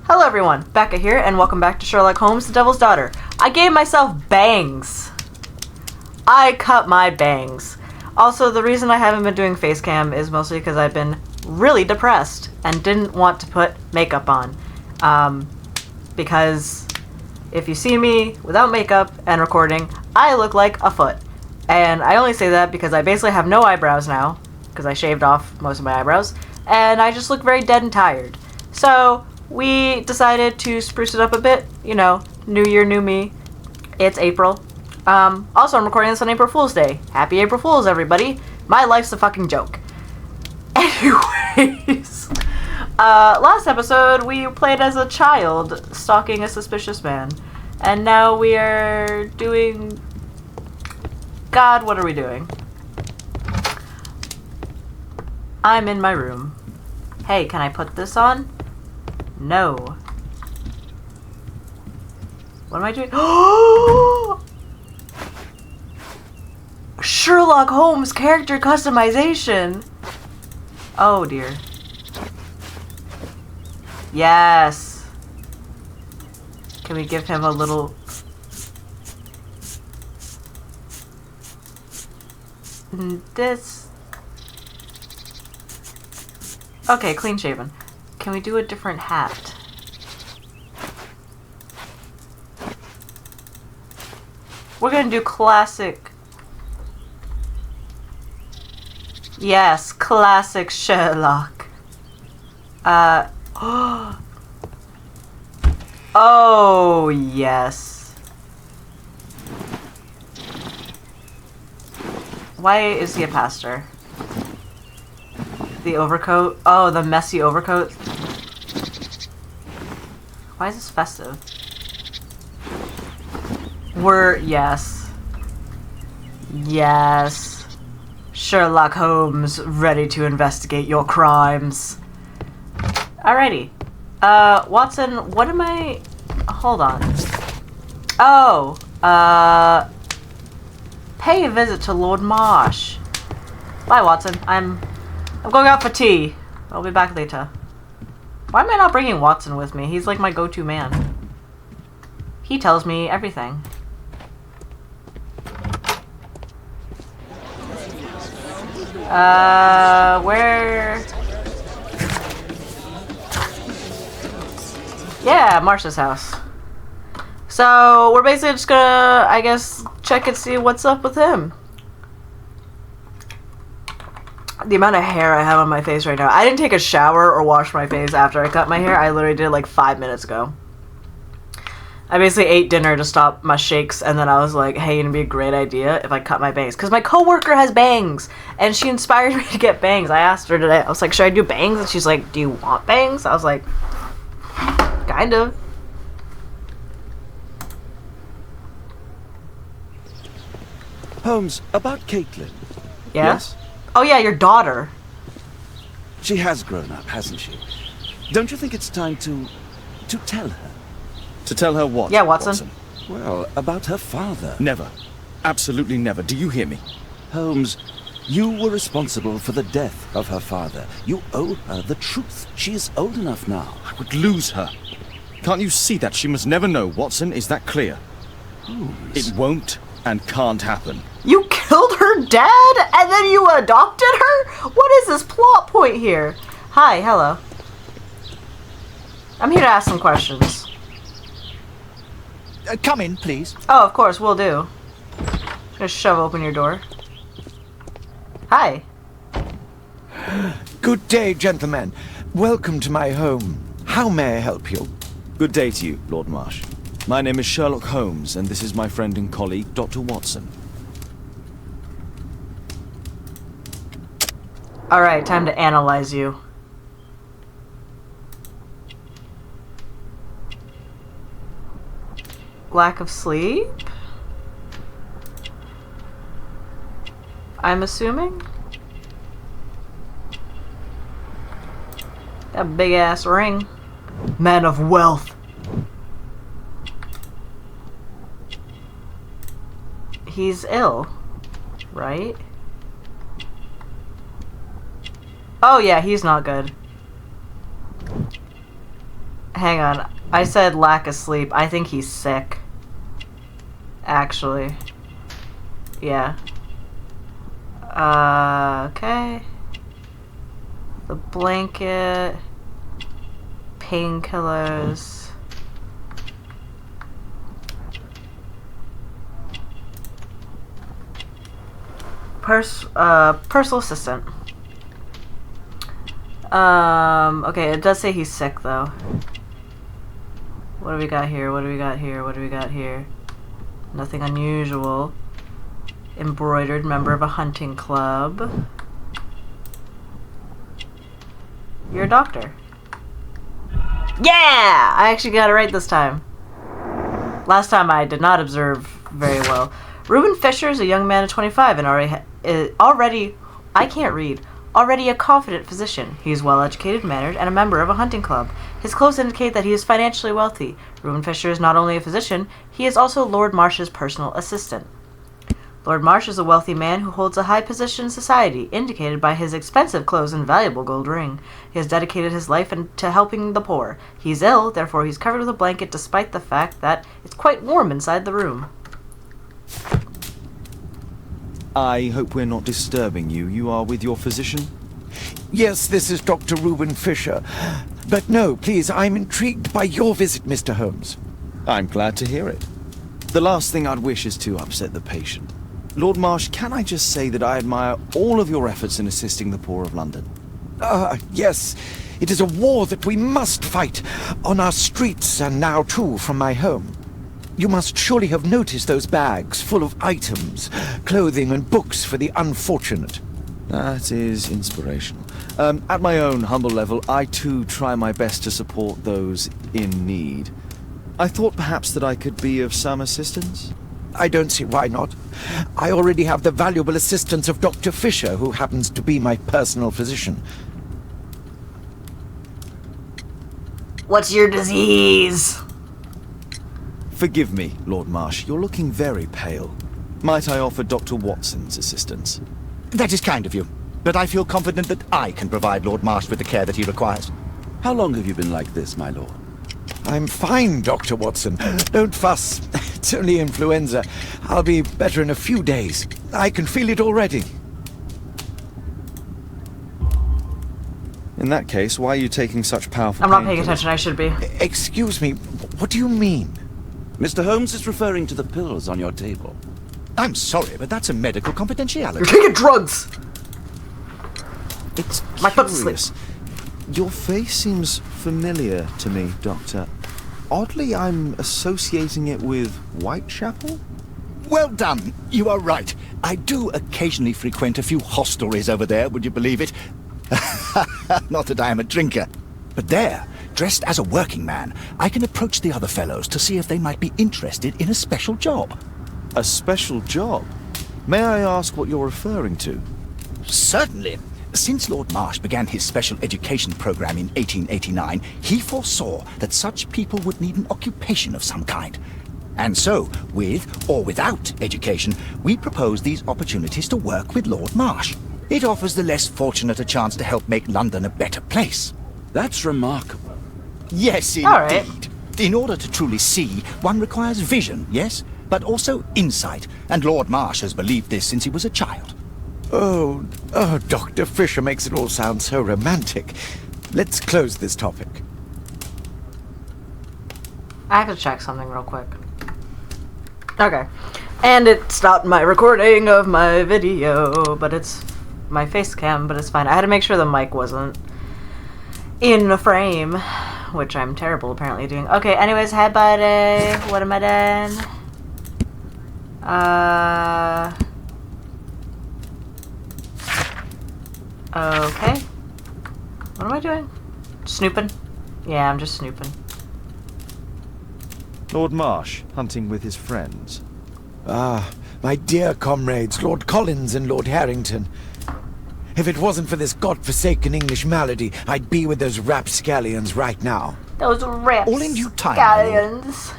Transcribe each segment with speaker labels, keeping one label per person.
Speaker 1: Hello everyone, Becca here, and welcome back to Sherlock Holmes, the Devil's Daughter. I gave myself bangs. I cut my bangs. Also, the reason I haven't been doing face cam is mostly because I've been really depressed and didn't want to put makeup on. Because if you see me without makeup and recording, I look like a foot. And I only say that because I basically have no eyebrows now, because I shaved off most of my eyebrows, and I just look very dead and tired. So we decided to spruce it up a bit. You know, new year, new me. It's April. Also, I'm recording this on April Fool's Day. Happy April Fools, everybody. My life's a fucking joke. Anyways, last episode we played as a child stalking a suspicious man. And now we are doing... God, what are we doing? I'm in my room. Hey, can I put this on? No. What am I doing? Sherlock Holmes character customization. Oh dear. Yes. Can we give him a little... This... Okay, clean shaven. Can we do a different hat? We're gonna do classic. Yes, classic Sherlock. Oh, yes. Why is he a pastor? The overcoat? Oh, the messy overcoat. Why is this festive? Yes. Yes. Sherlock Holmes, ready to investigate your crimes. Alrighty. Watson, what am I... Hold on. Oh, pay a visit to Lord Marsh. Bye, Watson. I'm going out for tea. I'll be back later. Why am I not bringing Watson with me? He's like my go-to man. He tells me everything. Where? Yeah, Marsh's house. So, we're basically just gonna, I guess, check and see what's up with him. The amount of hair I have on my face right now. I didn't take a shower or wash my face after I cut my hair. I literally did it like 5 minutes ago. I basically ate dinner to stop my shakes, and then I was like, hey, it'd be a great idea if I cut my bangs. Because my coworker has bangs, and she inspired me to get bangs. I asked her today, I was like, should I do bangs? And she's like, do you want bangs? I was like, kind of.
Speaker 2: Holmes, about Caitlin.
Speaker 1: Yeah?
Speaker 2: Yes?
Speaker 1: Oh yeah, your daughter.
Speaker 2: She has grown up, hasn't she? Don't you think it's time to tell her?
Speaker 3: To tell her what?
Speaker 1: Yeah, Watson.
Speaker 2: Well, about her father.
Speaker 3: Never. Absolutely never. Do you hear me?
Speaker 2: Holmes, you were responsible for the death of her father. You owe her the truth. She is old enough now.
Speaker 3: I would lose her. Can't you see that? She must never know, Watson. Is that clear?
Speaker 2: Holmes.
Speaker 3: It won't and can't happen.
Speaker 1: You killed her dad, and then you adopted her? What is this plot point here? Hi, hello. I'm here to ask some questions.
Speaker 4: Come in, please.
Speaker 1: Oh, of course, will do. Just gonna shove open your door. Hi.
Speaker 4: Good day, gentlemen. Welcome to my home. How may I help you?
Speaker 3: Good day to you, Lord Marsh. My name is Sherlock Holmes, and this is my friend and colleague, Dr. Watson.
Speaker 1: Alright, time to analyze you. Lack of sleep? I'm assuming? That big ass ring. Man of wealth. He's ill, right? Oh yeah, he's not good. Hang on. I said lack of sleep. I think he's sick. Actually. Yeah. Okay. The blanket. Painkillers. Personal assistant. Okay, it does say he's sick though. What do we got here? What do we got here? What do we got here? Nothing unusual. Embroidered member of a hunting club. You're a doctor. Yeah! I actually got it right this time. Last time I did not observe very well. Reuben Fisher is a young man of 25 and already a confident physician. He is well-educated, mannered, and a member of a hunting club. His clothes indicate that he is financially wealthy. Reuben Fisher is not only a physician, he is also Lord Marsh's personal assistant. Lord Marsh is a wealthy man who holds a high position in society, indicated by his expensive clothes and valuable gold ring. He has dedicated his life to helping the poor. He's ill, therefore he's covered with a blanket despite the fact that it's quite warm inside the room.
Speaker 3: I hope we're not disturbing you. You are with your physician?
Speaker 4: Yes, this is Dr. Reuben Fisher. But no, please, I'm intrigued by your visit, Mr. Holmes.
Speaker 3: I'm glad to hear it. The last thing I'd wish is to upset the patient. Lord Marsh, can I just say that I admire all of your efforts in assisting the poor of London?
Speaker 4: Yes. It is a war that we must fight, on our streets and now too from my home. You must surely have noticed those bags full of items, clothing and books for the unfortunate.
Speaker 3: That is inspirational. At my own humble level, I too try my best to support those in need. I thought perhaps that I could be of some assistance?
Speaker 4: I don't see why not. I already have the valuable assistance of Dr. Fisher, who happens to be my personal physician.
Speaker 1: What's your disease?
Speaker 3: Forgive me, Lord Marsh. You're looking very pale. Might I offer Dr. Watson's assistance?
Speaker 5: That is kind of you, but I feel confident that I can provide Lord Marsh with the care that he requires.
Speaker 2: How long have you been like this, my lord?
Speaker 4: I'm fine, Dr. Watson. Don't fuss. It's only influenza. I'll be better in a few days. I can feel it already.
Speaker 3: In that case, why are you taking such powerful
Speaker 1: I'm not paying
Speaker 3: painkillers?
Speaker 1: attention, I should be.
Speaker 4: Excuse me, what do you mean?
Speaker 2: Mr. Holmes is referring to the pills on your table.
Speaker 5: I'm sorry, but that's a medical confidentiality.
Speaker 1: You're taking drugs!
Speaker 3: It's
Speaker 1: My foot's
Speaker 3: curious. Your face seems familiar to me, Doctor. Oddly, I'm associating it with Whitechapel?
Speaker 5: Well done. You are right. I do occasionally frequent a few hostelries over there, would you believe it? Not that I am a drinker. But there, dressed as a working man, I can approach the other fellows to see if they might be interested in a special job.
Speaker 3: A special job? May I ask what you're referring to?
Speaker 5: Certainly. Since Lord Marsh began his special education program in 1889, he foresaw that such people would need an occupation of some kind. And so, with or without education, we propose these opportunities to work with Lord Marsh. It offers the less fortunate a chance to help make London a better place.
Speaker 2: That's remarkable.
Speaker 5: Yes, indeed.
Speaker 1: All right.
Speaker 5: In order to truly see, one requires vision, yes, but also insight. And Lord Marsh has believed this since he was a child.
Speaker 4: Oh, Dr. Fisher makes it all sound so romantic. Let's close this topic.
Speaker 1: I have to check something real quick. Okay. And it stopped my recording of my video, but it's my face cam, but it's fine. I had to make sure the mic wasn't in the frame, which I'm terrible apparently doing. Okay, anyways, hi buddy. What am I doing? Okay. What am I doing? Snooping? Yeah, I'm just snooping.
Speaker 3: Lord Marsh, hunting with his friends.
Speaker 4: Ah, my dear comrades, Lord Collins and Lord Harrington. If it wasn't for this godforsaken English malady, I'd be with those rapscallions right now.
Speaker 1: Those raps.
Speaker 5: All in due time, my lord.
Speaker 1: Scallions.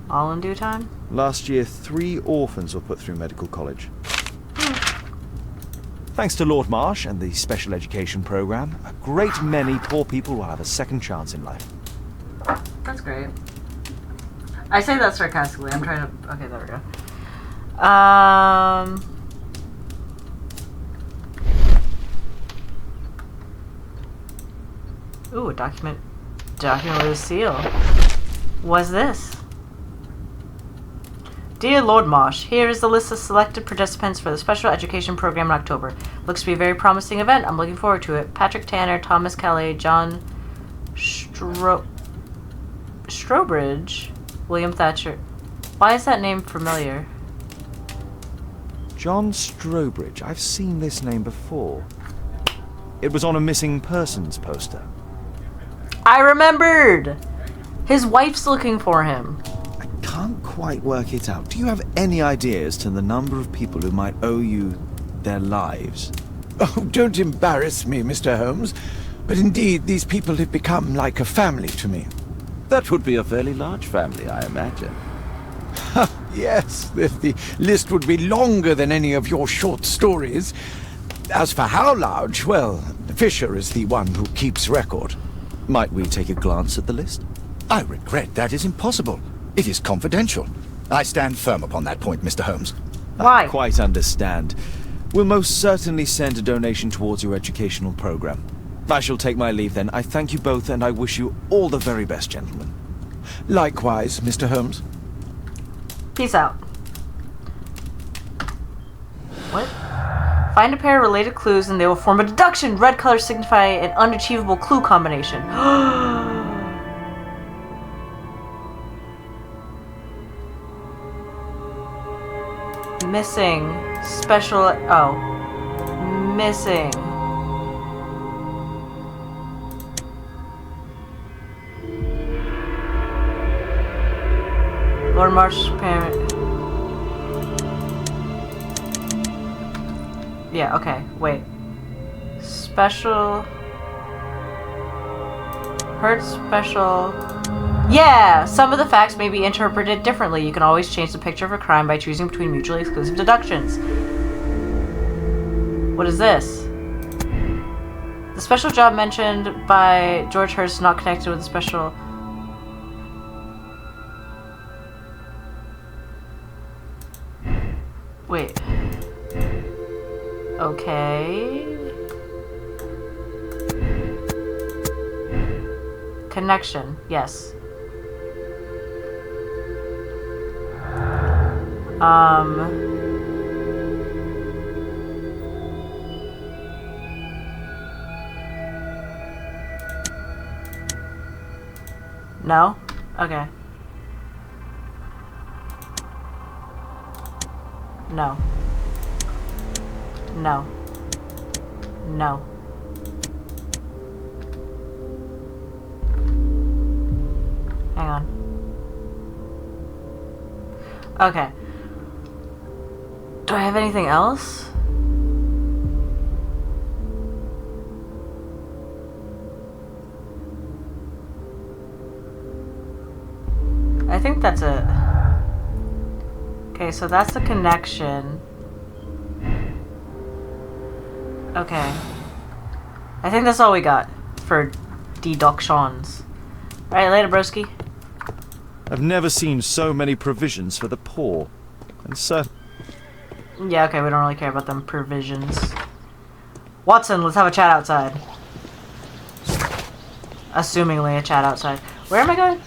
Speaker 1: All in due time?
Speaker 3: Last year, 3 orphans were put through medical college. Thanks to Lord Marsh and the special education program, a great many poor people will have a second chance in life.
Speaker 1: That's great. I say that sarcastically. I'm trying to... Okay, there we go. Ooh, a document. Document with a seal. What's this? Dear Lord Marsh, here is the list of selected participants for the special education program in October. Looks to be a very promising event. I'm looking forward to it. Patrick Tanner, Thomas Kelly, John Strobridge, William Thatcher. Why is that name familiar?
Speaker 3: John Strobridge. I've seen this name before. It was on a missing persons poster.
Speaker 1: I remembered! His wife's looking for him.
Speaker 3: I can't quite work it out. Do you have any idea as to the number of people who might owe you their lives?
Speaker 4: Oh, don't embarrass me, Mr. Holmes. But indeed, these people have become like a family to me.
Speaker 2: That would be a fairly large family, I imagine.
Speaker 4: Yes, the list would be longer than any of your short stories. As for how large, well, Fisher is the one who keeps record.
Speaker 3: Might we take a glance at the list?
Speaker 5: I regret that is impossible. It is confidential. I stand firm upon that point, Mr. Holmes.
Speaker 1: Why?
Speaker 3: I quite understand. We'll most certainly send a donation towards your educational program. I shall take my leave then. I thank you both and I wish you all the very best, gentlemen.
Speaker 4: Likewise, Mr. Holmes.
Speaker 1: Peace out. What? Find a pair of related clues and they will form a deduction. Red colors signify an unachievable clue combination. Missing. Special... Oh. Missing. Lord Marsh's parent. Yeah, okay, wait. Special... Hurt special... Yeah! Some of the facts may be interpreted differently. You can always change the picture of a crime by choosing between mutually exclusive deductions. What is this? The special job mentioned by George Hurst is not connected with the special... Wait. Okay. Connection, yes. No? Okay. No. No. No. Hang on. Okay. Do I have anything else? I think that's it. Okay, so that's the connection. Okay. I think that's all we got for deductions. Alright, later, broski.
Speaker 3: I've never seen so many provisions for the poor. And so...
Speaker 1: Yeah, okay, we don't really care about them provisions. Watson, let's have a chat outside. Assumingly a chat outside. Where am I going?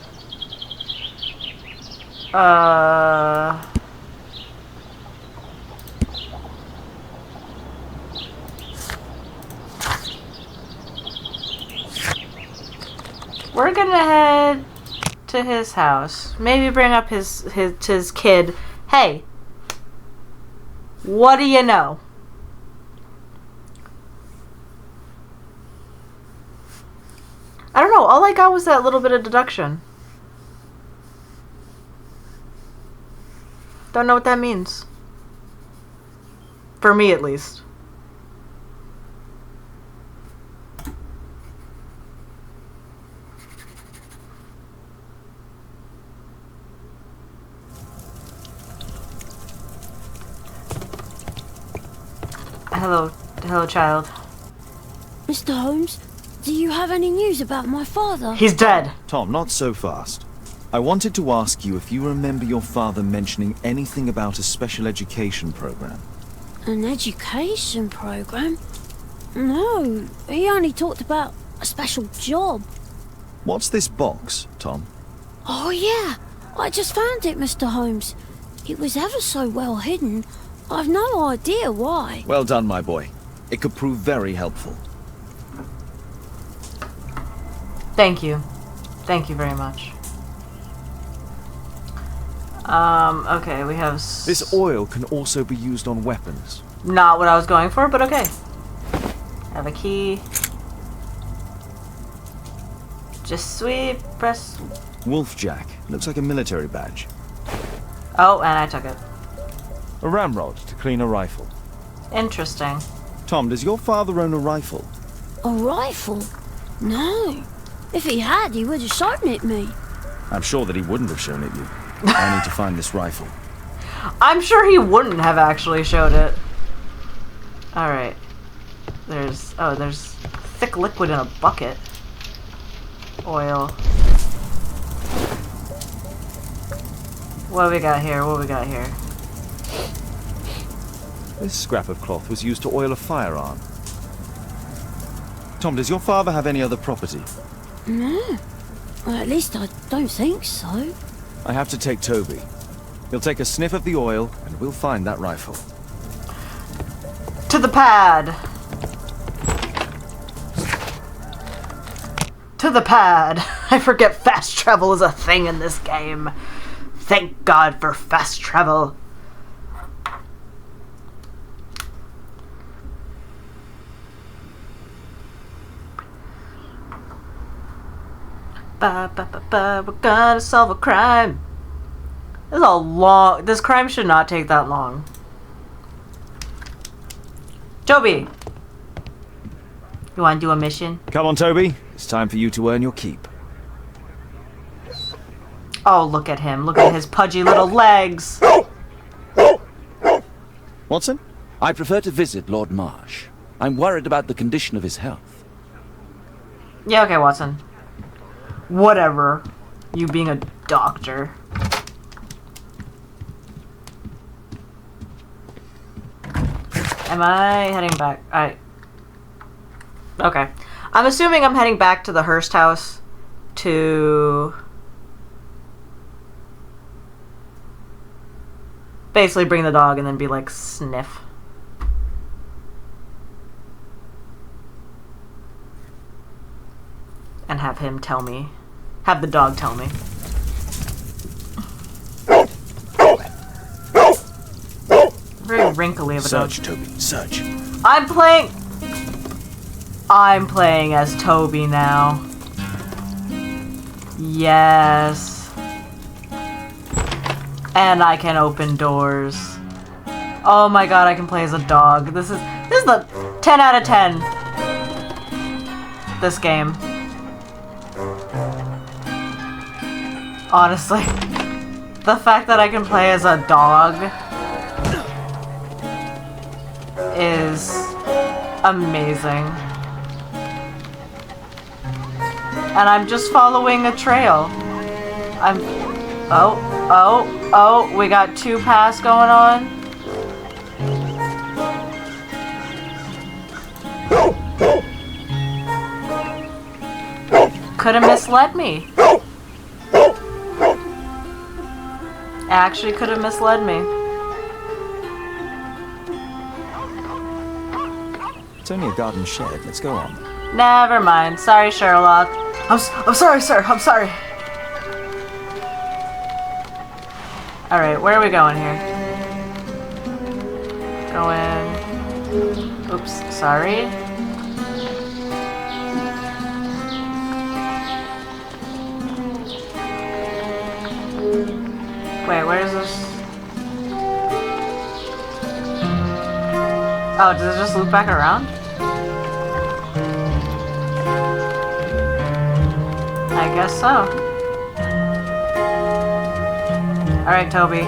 Speaker 1: We're gonna head to his house. Maybe bring up his kid. Hey, what do you know? I don't know. All I got was that little bit of deduction. Don't know what that means. For me, at least. Hello, Hello, child.
Speaker 6: Mr. Holmes, do you have any news about my father?
Speaker 1: He's dead.
Speaker 3: Tom, not so fast. I wanted to ask you if you remember your father mentioning anything about a special education program.
Speaker 6: An education program? No, he only talked about a special job.
Speaker 3: What's this box, Tom?
Speaker 6: Oh yeah, I just found it, Mr. Holmes. It was ever so well hidden. I've no idea why.
Speaker 3: Well done, my boy. It could prove very helpful.
Speaker 1: Thank you. Thank you very much. Okay, we have...
Speaker 3: This oil can also be used on weapons.
Speaker 1: Not what I was going for, but okay. Have a key. Just sweep, press...
Speaker 3: Wolfjack. Looks like a military badge.
Speaker 1: Oh, and I took it.
Speaker 3: A ramrod to clean a rifle.
Speaker 1: Interesting.
Speaker 3: Tom, does your father own a rifle?
Speaker 6: A rifle? No. If he had, he would have shown it me.
Speaker 3: I'm sure that he wouldn't have shown it you. I need to find this rifle.
Speaker 1: I'm sure he wouldn't have actually showed it. Alright. There's thick liquid in a bucket. Oil. What we got here? What we got here?
Speaker 3: This scrap of cloth was used to oil a firearm. Tom, does your father have any other property?
Speaker 6: No. Well, at least I don't think so.
Speaker 3: I have to take Toby. He'll take a sniff of the oil, and we'll find that rifle.
Speaker 1: To the pad! To the pad! I forget fast travel is a thing in this game. Thank God for fast travel. We're gonna solve a crime. This crime should not take that long. Toby! You wanna do a mission?
Speaker 3: Come on, Toby. It's time for you to earn your keep.
Speaker 1: Oh, look at him. Look at his pudgy little legs.
Speaker 3: Watson?
Speaker 2: I prefer to visit Lord Marsh. I'm worried about the condition of his health.
Speaker 1: Yeah, okay, Watson. Whatever. You being a doctor. Am I heading back? Okay. I'm assuming I'm heading back to the Hearst house to basically bring the dog and then be like, sniff. And have him tell me. Have the dog tell me. Very wrinkly of a dog.
Speaker 3: Search, Toby. Search.
Speaker 1: I'm playing as Toby now. Yes. And I can open doors. Oh my god, I can play as a dog. This is the 10 out of 10. This game. Honestly. The fact that I can play as a dog is amazing. And I'm just following a trail. Oh, we got 2 paths going on. Could have misled me. Actually could have misled me.
Speaker 3: It's only a garden shed. Let's go on.
Speaker 1: Never mind. Sorry, Sherlock. I'm sorry, sir. I'm sorry. Alright, where are we going here? Going... Oops, sorry. Wait, where is this? Oh, does it just loop back around? I guess so. Alright, Toby.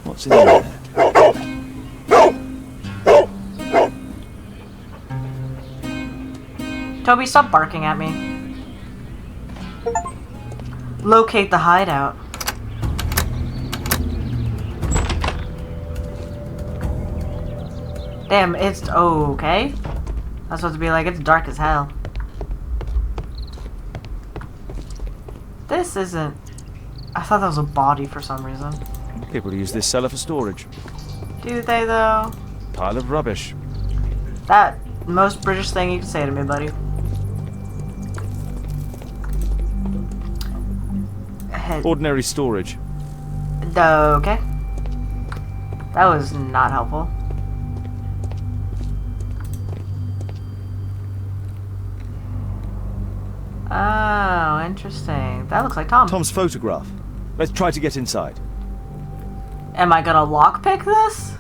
Speaker 3: What's What's in there?
Speaker 1: Toby, stop barking at me. Locate the hideout. Damn, it's okay. I was supposed to be like, it's dark as hell. This isn't... I thought that was a body for some reason.
Speaker 3: People use this cellar for storage.
Speaker 1: Do they, though?
Speaker 3: Pile of rubbish.
Speaker 1: That most British thing you can say to me, buddy.
Speaker 3: Ordinary storage.
Speaker 1: Okay. That was not helpful. Oh, interesting. That looks like Tom.
Speaker 3: Tom's photograph. Let's try to get inside.
Speaker 1: Am I gonna lockpick this?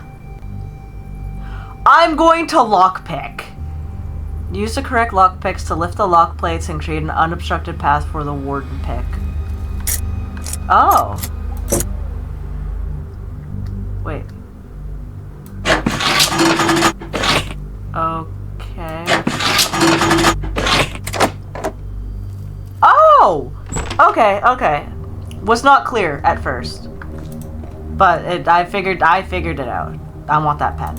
Speaker 1: I'm going to lockpick. Use the correct lockpicks to lift the lock plates and create an unobstructed path for the warden pick. Oh. Wait. Okay. Oh! Okay, okay. Was not clear at first. But I figured it out. I want that pen.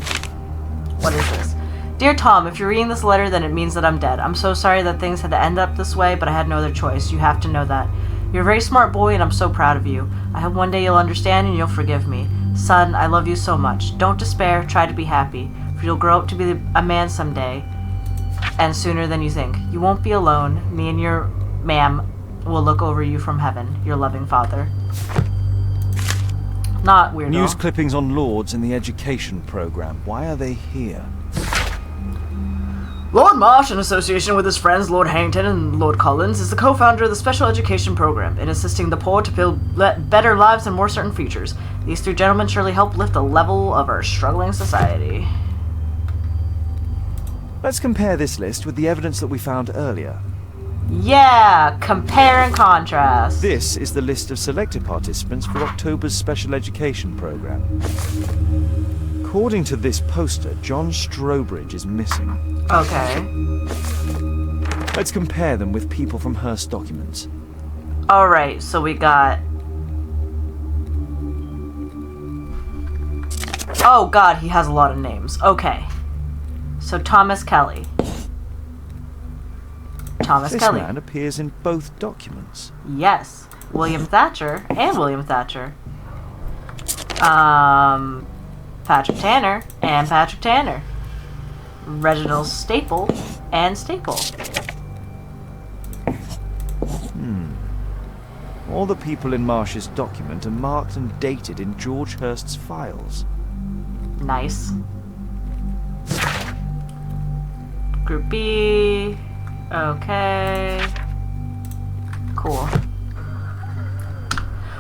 Speaker 1: What is this? Dear Tom, if you're reading this letter, then it means that I'm dead. I'm so sorry that things had to end up this way, but I had no other choice. You have to know that. You're a very smart boy, and I'm so proud of you. I hope one day you'll understand and you'll forgive me. Son, I love you so much. Don't despair. Try to be happy, for you'll grow up to be a man someday, and sooner than you think. You won't be alone. Me and your ma'am will look over you from heaven. Your loving father. Not weird.
Speaker 3: News clippings on Lords in the education program. Why are they here?
Speaker 1: Lord Marsh, in association with his friends Lord Harrington and Lord Collins, is the co-founder of the Special Education Program in assisting the poor to build better lives and more certain futures. These three gentlemen surely help lift the level of our struggling society.
Speaker 3: Let's compare this list with the evidence that we found earlier.
Speaker 1: Yeah, compare and contrast.
Speaker 3: This is the list of selected participants for October's Special Education Program. According to this poster, John Strobridge is missing.
Speaker 1: Okay.
Speaker 3: Let's compare them with people from Hearst documents.
Speaker 1: Alright, so we got... Oh god, he has a lot of names. Okay. So Thomas Kelly. Thomas
Speaker 3: This
Speaker 1: Kelly.
Speaker 3: man appears in both documents.
Speaker 1: Yes. William Thatcher and William Thatcher. Patrick Tanner and Patrick Tanner. Reginald Staple and Staple.
Speaker 3: All the people in Marsh's document are marked and dated in George Hearst's files.
Speaker 1: Nice. Group B. Okay. Cool.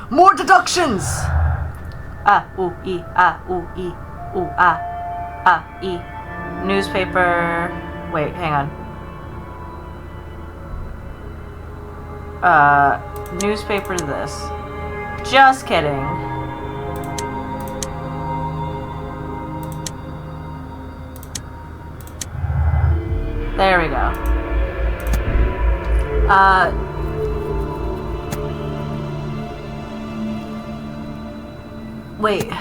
Speaker 1: More deductions! Ah, ooh, e, ah, ooh, e, ooh, ah, e. Newspaper. Wait, hang on. Newspaper this. Just kidding. There we go. Wait.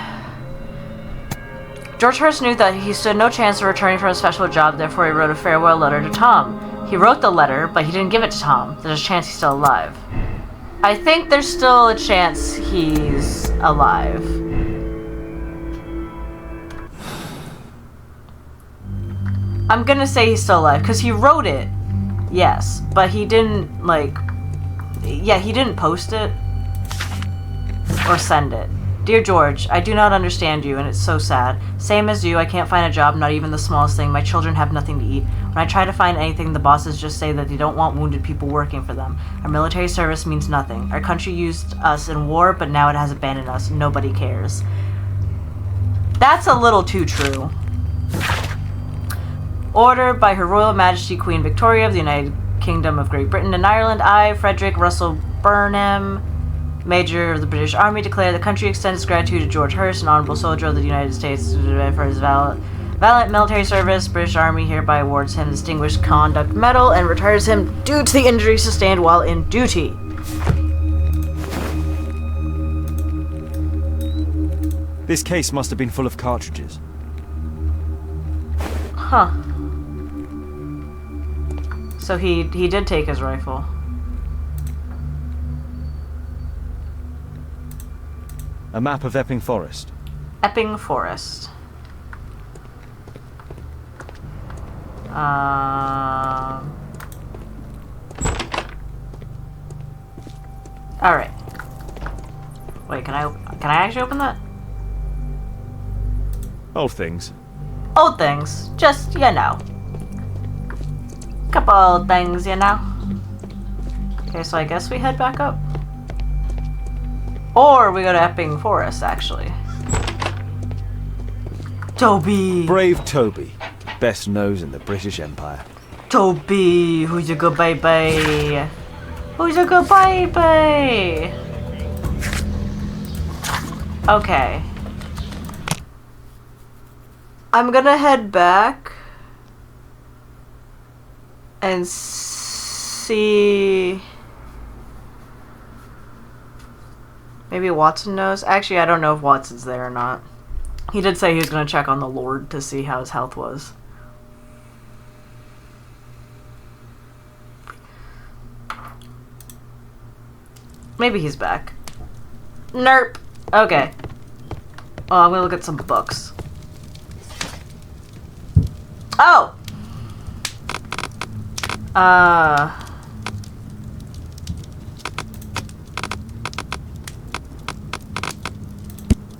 Speaker 1: George Hearst knew that he stood no chance of returning from a special job, therefore he wrote a farewell letter to Tom. He wrote the letter, but he didn't give it to Tom. There's a chance he's still alive. I think there's still a chance he's alive. I'm gonna say he's still alive, because he wrote it, yes, but he didn't, like... Yeah, he didn't post it or send it. Dear George, I do not understand you, and it's so sad. Same as you, I can't find a job, not even the smallest thing. My children have nothing to eat. When I try to find anything, the bosses just say that they don't want wounded people working for them. Our military service means nothing. Our country used us in war, but now it has abandoned us. Nobody cares. That's a little too true. Order by Her Royal Majesty Queen Victoria of the United Kingdom of Great Britain and Ireland, I, Frederick Russell Burnham, Major of the British Army, declared the country extends its gratitude to George Hurst, an honorable soldier of the United States, for his valiant military service. British Army hereby awards him the Distinguished Conduct Medal and retires him due to the injury sustained while in duty.
Speaker 3: This case must have been full of cartridges.
Speaker 1: Huh. So he did take his rifle.
Speaker 3: A map of Epping Forest.
Speaker 1: Epping Forest. Alright. Wait, can I actually open that?
Speaker 3: Old things.
Speaker 1: Old things. Just, you know. Couple old things, you know. Okay, so I guess we head back up. Or we go to Epping Forest, actually. Toby!
Speaker 3: Brave Toby. Best nose in the British Empire.
Speaker 1: Toby! Who's a good baby? Who's a good baby? Okay. I'm gonna head back and see. Maybe Watson knows. Actually, I don't know if Watson's there or not. He did say he was gonna check on the Lord to see how his health was. Maybe he's back. Nerp. Okay. Oh, I'm gonna look at some books. Oh!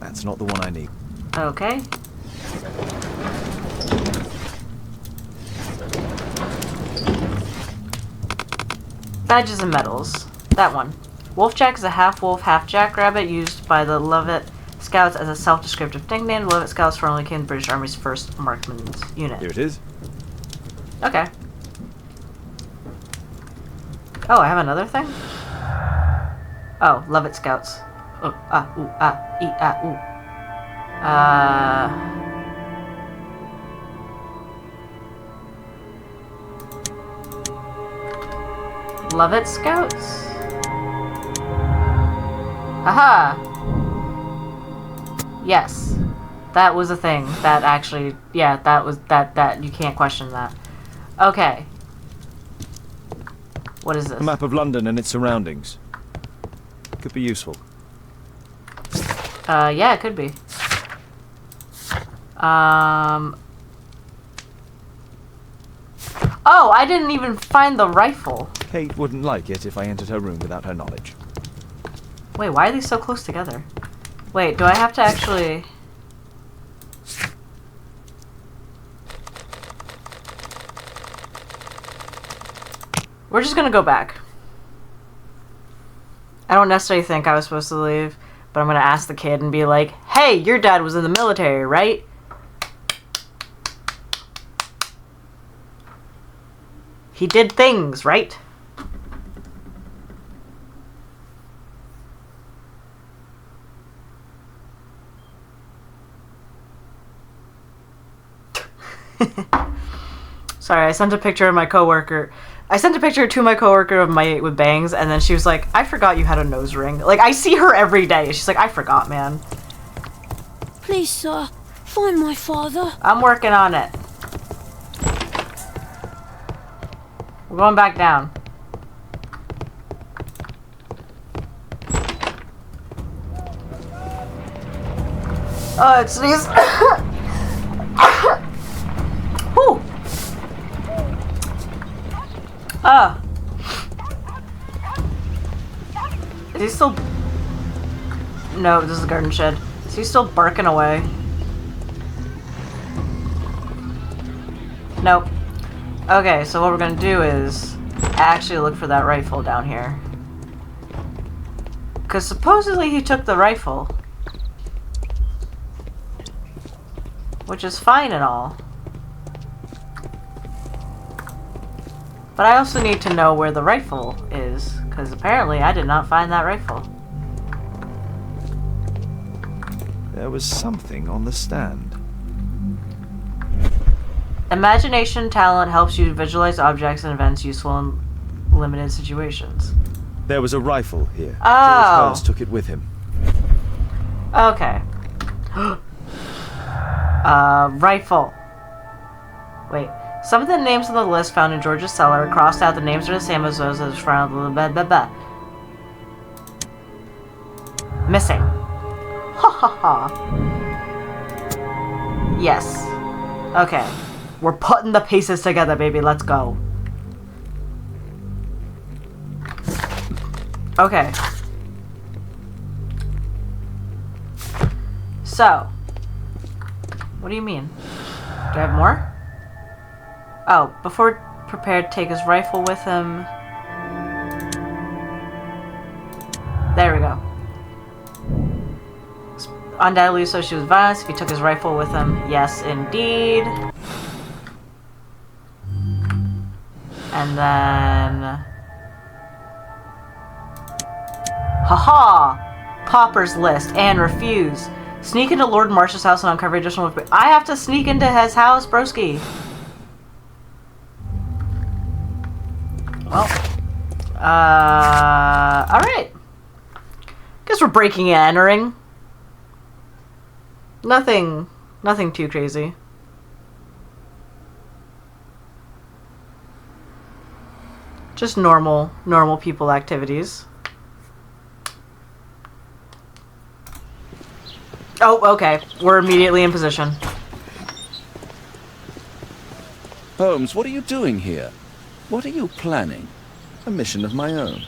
Speaker 3: That's not the one I need.
Speaker 1: Okay. Badges and medals. That one. Wolfjack is a half-wolf, half-jackrabbit used by the Lovett Scouts as a self-descriptive nickname. The Lovett Scouts formerly came to the British Army's 1st Marksman's Unit.
Speaker 3: Here it is.
Speaker 1: Okay. Oh, I have another thing? Oh, Lovett Scouts. Oh, ah, ooh, ah, ee, ah, ooh. Lovett Scouts? Aha! Yes. That was a thing. That actually, yeah, that was, that, you can't question that. Okay. What is this?
Speaker 3: A map of London and its surroundings. Could be useful.
Speaker 1: Yeah, it could be. Oh, I didn't even find the rifle.
Speaker 3: Kate wouldn't like it if I entered her room without her knowledge.
Speaker 1: Wait, why are these so close together? Wait, do I have to actually... We're just gonna go back. I don't necessarily think I was supposed to leave, but I'm gonna ask the kid and be like, hey, your dad was in the military, right? He did things, right? Sorry, I sent a picture of my coworker. I sent a picture to my coworker of my with bangs, and then she was like, I forgot you had a nose ring. Like, I see her every day. She's like, I forgot, man.
Speaker 6: Please, sir, find my father.
Speaker 1: I'm working on it. We're going back down. Oh, it's these. Whew. Oh. Is he still... No, this is a garden shed. Is he still barking away? Nope. Okay, so what we're gonna do is actually look for that rifle down here. Because supposedly he took the rifle. Which is fine and all. But I also need to know where the rifle is, because apparently I did not find that rifle.
Speaker 3: There was something on the stand.
Speaker 1: Imagination talent helps you visualize objects and events useful in limited situations.
Speaker 3: There was a rifle here.
Speaker 1: Oh.
Speaker 3: George Holmes took it with him.
Speaker 1: Okay. Rifle. Wait. Some of the names on the list found in George's cellar crossed out. The names are the same as those that found. Missing. Ha ha ha. Yes. Okay. We're putting the pieces together, baby. Let's go. Okay. So. What do you mean? Do I have more? Oh, before prepared, take his rifle with him. There we go. Undoubtedly, so she was violent if he took his rifle with him. Yes, indeed. And then... Haha! Pauper's list and refuse. Sneak into Lord Marsh's house and uncover additional... I have to sneak into his house, broski. Well. Alright. Guess we're breaking and entering. Nothing too crazy. Just normal people activities. Oh, okay. We're immediately in position.
Speaker 2: Holmes, what are you doing here? What are you planning?
Speaker 3: A mission of my own.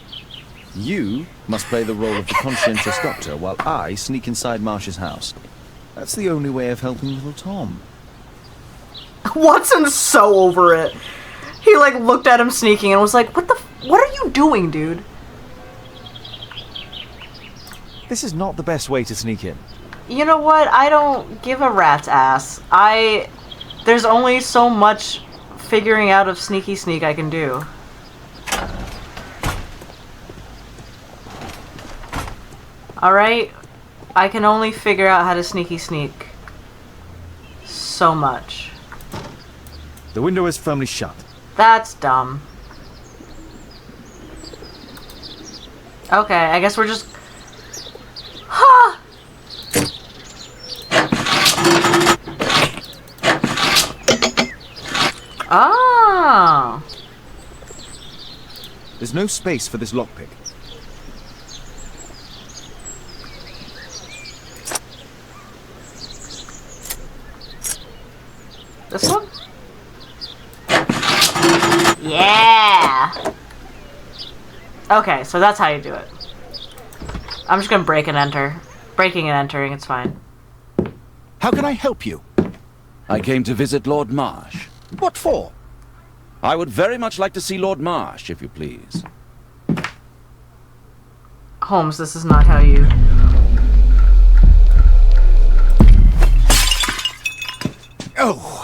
Speaker 3: You must play the role of the conscientious doctor while I sneak inside Marsh's house. That's the only way of helping little Tom.
Speaker 1: Watson's so over it. He like looked at him sneaking and was like, what are you doing, dude?
Speaker 3: This is not the best way to sneak in.
Speaker 1: You know what? I don't give a rat's ass. There's only so much figuring out of sneaky sneak I can do. Alright? I can only figure out how to sneaky sneak so much.
Speaker 3: The window is firmly shut.
Speaker 1: That's dumb. Okay, I guess we're just... Ha! Oh!
Speaker 3: There's no space for this lockpick.
Speaker 1: This one? Yeah! Okay, so that's how you do it. I'm just gonna break and enter. Breaking and entering, it's fine.
Speaker 5: How can I help you?
Speaker 2: I came to visit Lord Marsh.
Speaker 5: What for?
Speaker 2: I would very much like to see Lord Marsh, if you please.
Speaker 1: Holmes, this is not how you...
Speaker 5: Oh,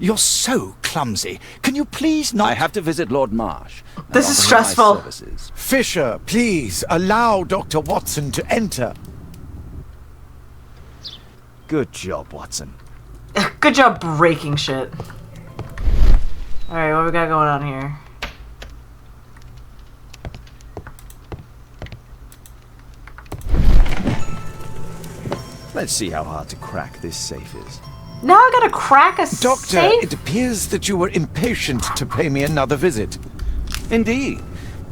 Speaker 5: you're so clumsy. Can you please not...
Speaker 2: I have to visit Lord Marsh. and
Speaker 1: This is
Speaker 2: offer him my
Speaker 1: stressful.
Speaker 2: services.
Speaker 4: Fisher, please allow Dr. Watson to enter.
Speaker 3: Good job, Watson.
Speaker 1: Good job breaking shit. Alright, what we got going on here?
Speaker 3: Let's see how hard to crack this safe is.
Speaker 1: Now I gotta crack a
Speaker 4: Doctor,
Speaker 1: safe?
Speaker 4: it appears that you were impatient to pay me another visit.
Speaker 2: Indeed.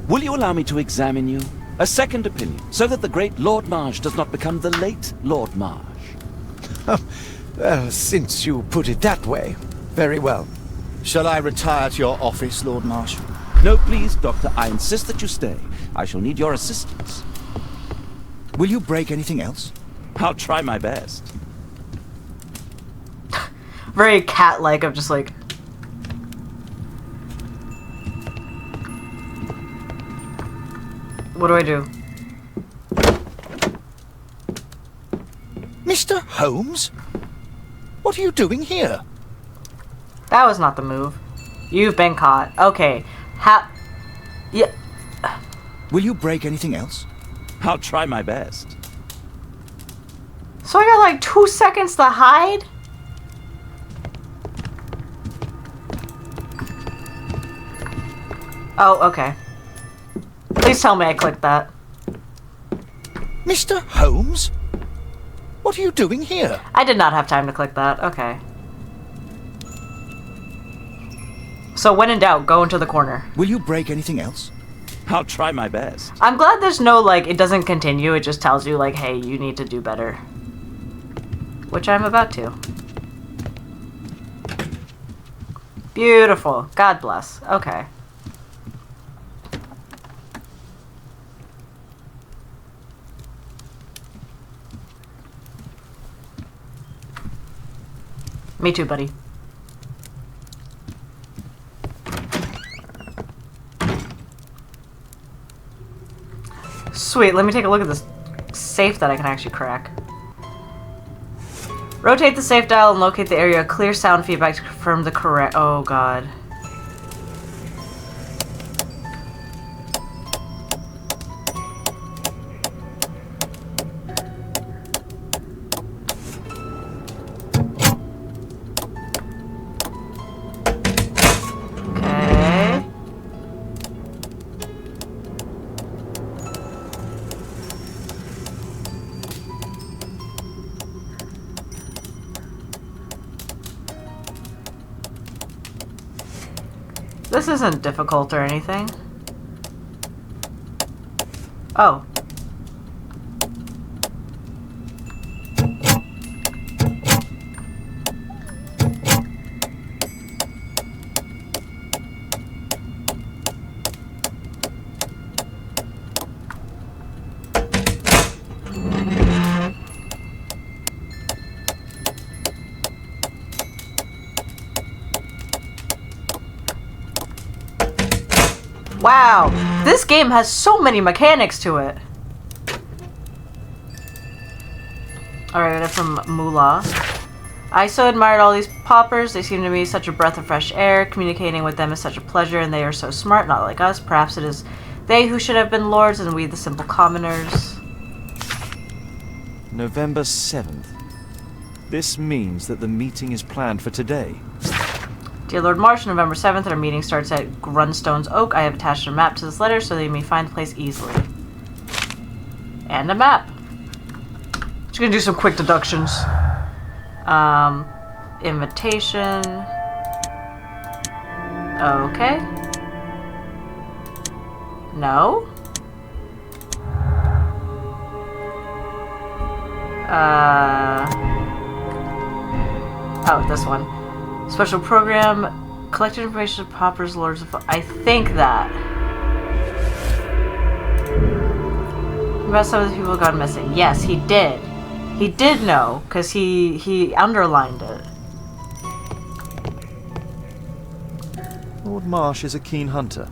Speaker 2: Will you allow me to examine you? A second opinion, so that the great Lord Marsh does not become the late Lord Marsh.
Speaker 4: Well, since you put it that way, very well.
Speaker 5: Shall I retire to your office, Lord Marsh?
Speaker 2: No, please, Doctor. I insist that you stay. I shall need your assistance.
Speaker 5: Will you break anything else?
Speaker 2: I'll try my best.
Speaker 1: Very cat-like of just like... What do I do?
Speaker 5: Mr. Holmes? What are you doing here?
Speaker 1: That was not the move. You've been caught. Okay. Yeah.
Speaker 5: Will you break anything else?
Speaker 2: I'll try my best.
Speaker 1: So I got like 2 seconds to hide? Oh, okay. Please tell me I clicked that.
Speaker 5: Mr. Holmes? What are you doing here?
Speaker 1: I did not have time to click that. Okay. So when in doubt, go into the corner.
Speaker 5: Will you break anything else?
Speaker 2: I'll try my best.
Speaker 1: I'm glad there's no, like, it doesn't continue. It just tells you, like, hey, you need to do better. Which I'm about to. Beautiful. God bless. Okay. Me too, buddy. Sweet, let me take a look at this safe that I can actually crack. Rotate the safe dial and locate the area. Clear sound feedback to confirm the correct... Oh, God. Okay. This isn't difficult or anything. Oh. Wow, this game has so many mechanics to it. Alright, that's from Moolah. I so admired all these paupers. They seem to me such a breath of fresh air. Communicating with them is such a pleasure, and they are so smart, not like us. Perhaps it is they who should have been lords, and we the simple commoners.
Speaker 3: November 7th. This means that the meeting is planned for today.
Speaker 1: Dear Lord Marsh, November 7th, our meeting starts at Grunstone's Oak. I have attached a map to this letter so that you may find the place easily. And a map. Just gonna do some quick deductions. Invitation. Okay. No. Oh, this one. Special program, collected information of paupers, lords of... I think that. About some of the people gone missing. Yes, he did. He did know, because he underlined it.
Speaker 3: Lord Marsh is a keen hunter.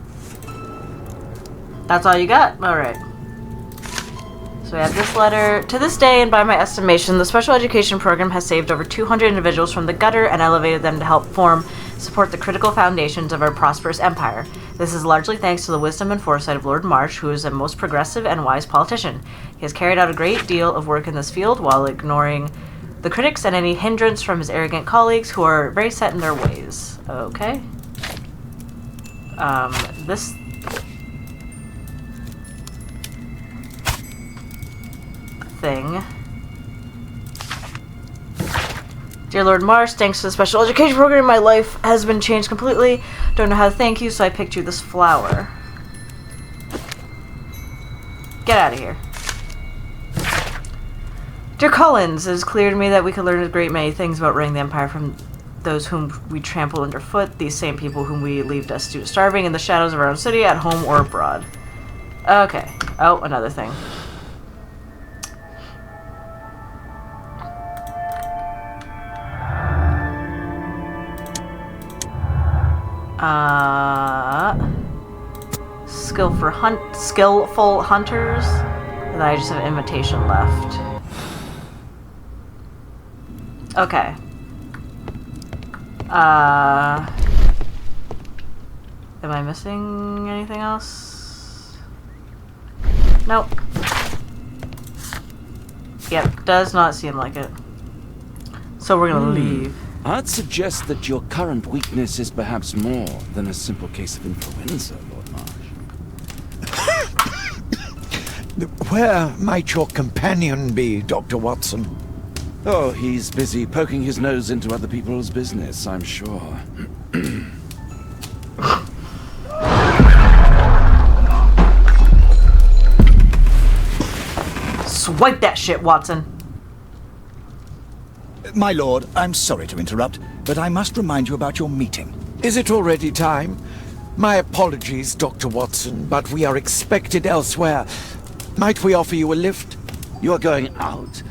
Speaker 1: That's all you got? Alright. So we have this letter. To this day, and by my estimation, the special education program has saved over 200 individuals from the gutter and elevated them to help support the critical foundations of our prosperous empire. This is largely thanks to the wisdom and foresight of Lord Marsh, who is a most progressive and wise politician. He has carried out a great deal of work in this field while ignoring the critics and any hindrance from his arrogant colleagues who are very set in their ways. Okay. This... thing. Dear Lord Marsh, thanks to the special education program, my life has been changed completely. Don't know how to thank you, so I picked you this flower. Get out of here. Dear Collins, it is clear to me that we could learn a great many things about running the Empire from those whom we trample underfoot, these same people whom we leave destitute, starving in the shadows of our own city, at home or abroad. Okay. Oh, another thing. Skillful hunters, and then I just have an invitation left. Okay. Am I missing anything else? Nope. Yep, does not seem like it. So we're gonna leave.
Speaker 2: I'd suggest that your current weakness is perhaps more than a simple case of influenza, Lord Marsh.
Speaker 4: Where might your companion be, Dr. Watson?
Speaker 2: Oh, he's busy poking his nose into other people's business, I'm sure.
Speaker 1: Swipe that shit, Watson.
Speaker 5: My lord, I'm sorry to interrupt, but I must remind you about your meeting.
Speaker 4: Is it already time? My apologies, Dr. Watson, but we are expected elsewhere. Might we offer you a lift?
Speaker 2: You are going out?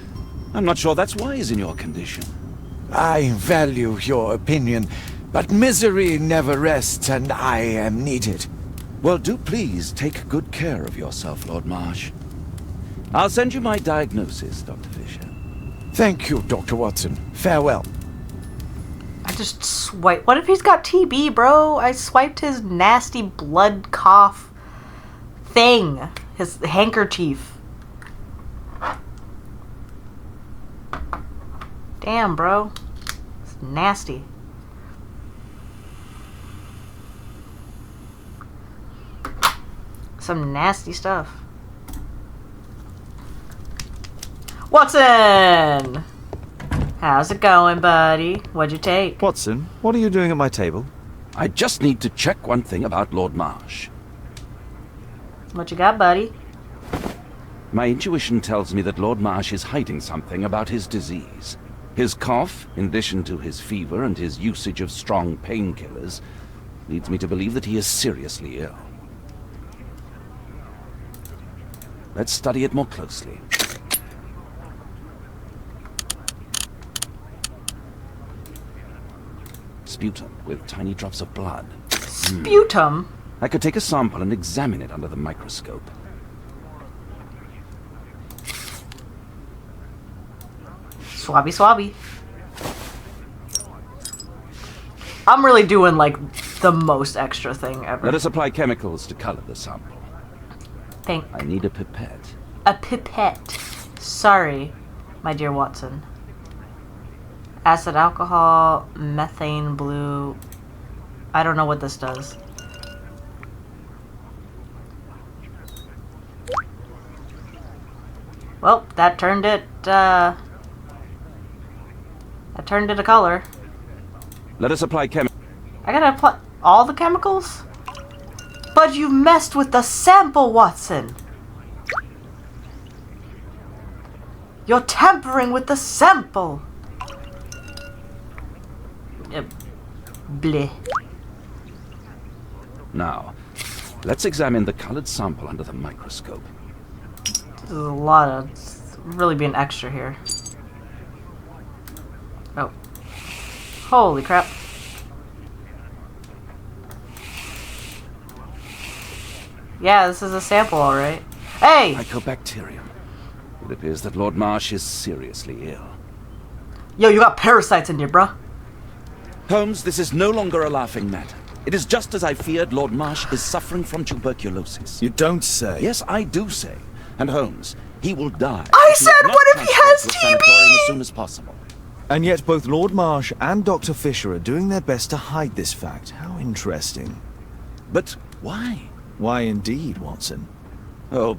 Speaker 2: I'm not sure that's wise in your condition.
Speaker 4: I value your opinion, but misery never rests, and I am needed.
Speaker 2: Well, do please take good care of yourself, Lord Marsh. I'll send you my diagnosis, Dr. Fisher.
Speaker 4: Thank you, Dr. Watson. Farewell.
Speaker 1: I just swipe. What if he's got TB, bro? I swiped his nasty blood cough thing. His handkerchief. Damn, bro. It's nasty. Some nasty stuff. Watson! How's it going, buddy? What'd you take?
Speaker 3: Watson, what are you doing at my table?
Speaker 2: I just need to check one thing about Lord Marsh.
Speaker 1: What you got, buddy?
Speaker 2: My intuition tells me that Lord Marsh is hiding something about his disease. His cough, in addition to his fever and his usage of strong painkillers, leads me to believe that he is seriously ill. Let's study it more closely. Sputum with tiny drops of blood.
Speaker 1: Sputum?
Speaker 2: I could take a sample and examine it under the microscope.
Speaker 1: Swabby swabby. I'm really doing like the most extra thing ever.
Speaker 2: Let us apply chemicals to color the sample.
Speaker 1: Pink.
Speaker 2: I need a pipette.
Speaker 1: A pipette. Sorry, my dear Watson. Acid alcohol, methane blue. I don't know what this does. Well, that turned it a color.
Speaker 2: Let us apply chemicals.
Speaker 1: I gotta apply all the chemicals? But you messed with the sample, Watson! You're tampering with the sample! Bleh.
Speaker 2: Now, let's examine the colored sample under the microscope.
Speaker 1: This is a lot of... it's really being extra here. Oh. Holy crap. Yeah, this is a sample, alright. Hey!
Speaker 2: Mycobacterium. It appears that Lord Marsh is seriously ill.
Speaker 1: Yo, you got parasites in here, bruh.
Speaker 2: Holmes, this is no longer a laughing matter. It is just as I feared. Lord Marsh is suffering from tuberculosis.
Speaker 3: You don't say.
Speaker 2: Yes, I do say. And Holmes, he will die.
Speaker 1: I
Speaker 2: if he is
Speaker 1: said,
Speaker 2: not
Speaker 1: what if he has
Speaker 2: transferred to a sanatorium as soon as possible.
Speaker 3: And yet both Lord Marsh and Dr. Fisher are doing their best to hide this fact. How interesting.
Speaker 2: But why?
Speaker 3: Why indeed, Watson?
Speaker 2: Oh,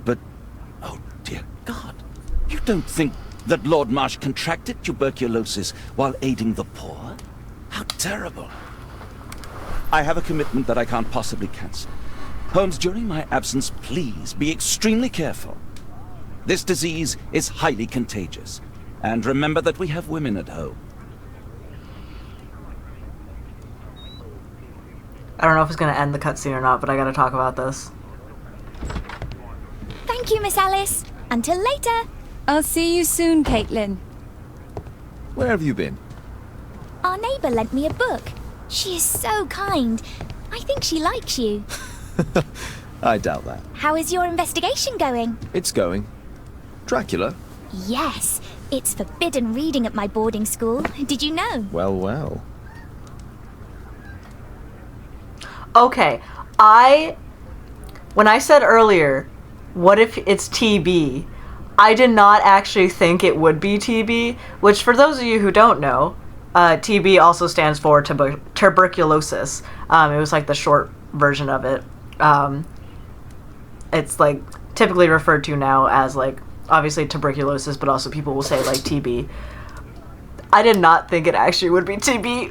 Speaker 2: dear God. You don't think that Lord Marsh contracted tuberculosis while aiding the poor? How terrible. I have a commitment that I can't possibly cancel. Holmes, during my absence, please be extremely careful. This disease is highly contagious. And remember that we have women at home.
Speaker 1: I don't know if it's gonna end the cutscene or not, but I gotta talk about this.
Speaker 7: Thank you, Miss Alice. Until later.
Speaker 8: I'll see you soon, Caitlin.
Speaker 3: Where have you been?
Speaker 7: Our neighbour lent me a book. She is so kind. I think she likes you.
Speaker 3: I doubt that.
Speaker 7: How is your investigation going?
Speaker 3: It's going. Dracula?
Speaker 7: Yes, it's forbidden reading at my boarding school. Did you know?
Speaker 3: Well, well.
Speaker 1: Okay, when I said earlier, what if it's TB? I did not actually think it would be TB, which for those of you who don't know, TB also stands for tuberculosis. It was like the short version of it. It's like typically referred to now as like obviously tuberculosis, but also people will say like TB. I did not think it actually would be TB,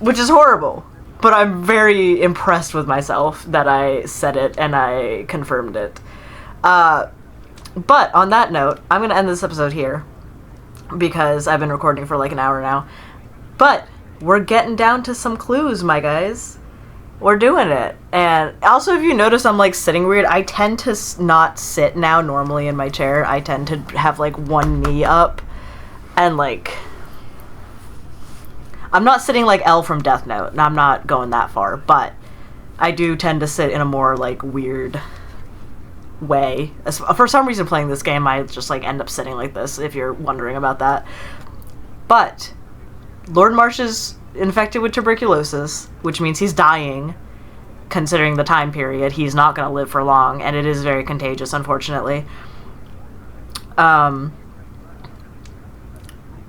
Speaker 1: which is horrible. But I'm very impressed with myself that I said it and I confirmed it. But on that note, I'm going to end this episode here because I've been recording for like an hour now. But we're getting down to some clues, my guys. We're doing it. And also, if you notice I'm like sitting weird, I tend to not sit now normally in my chair. I tend to have like one knee up and like... I'm not sitting like L from Death Note, and I'm not going that far, but I do tend to sit in a more like weird way. For some reason playing this game, I just like end up sitting like this, if you're wondering about that. But Lord Marsh is infected with tuberculosis, which means he's dying, considering the time period. He's not going to live for long, and it is very contagious, unfortunately.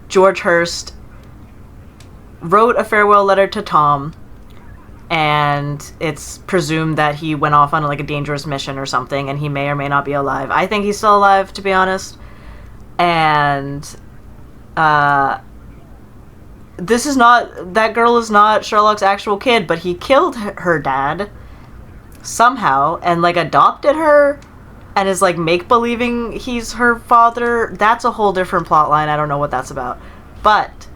Speaker 1: George Hurst wrote a farewell letter to Tom, and it's presumed that he went off on like a dangerous mission or something, and he may or may not be alive. I think he's still alive, to be honest. And this is not, that girl is not Sherlock's actual kid, but he killed her dad somehow and like adopted her and is like make-believing he's her father. That's a whole different plot line. I don't know what that's about. But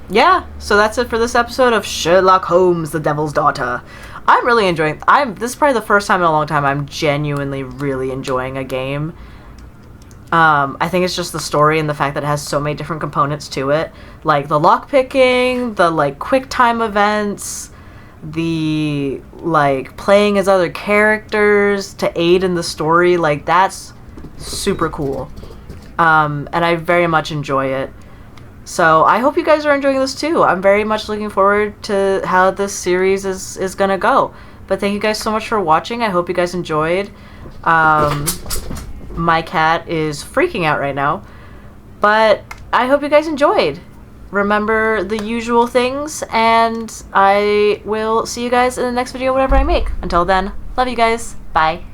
Speaker 1: yeah, so that's it for this episode of Sherlock Holmes, the Devil's Daughter. I'm really enjoying... This is probably the first time in a long time I'm genuinely really enjoying a game. I think it's just the story and the fact that it has so many different components to it. Like, the lockpicking, the, like, quick time events, the, like, playing as other characters to aid in the story. Like, that's super cool. And I very much enjoy it. So I hope you guys are enjoying this too. I'm very much looking forward to how this series is gonna go. But thank you guys so much for watching. I hope you guys enjoyed. My cat is freaking out right now. But I hope you guys enjoyed. Remember the usual things, and I will see you guys in the next video, whatever I make. Until then, love you guys. Bye.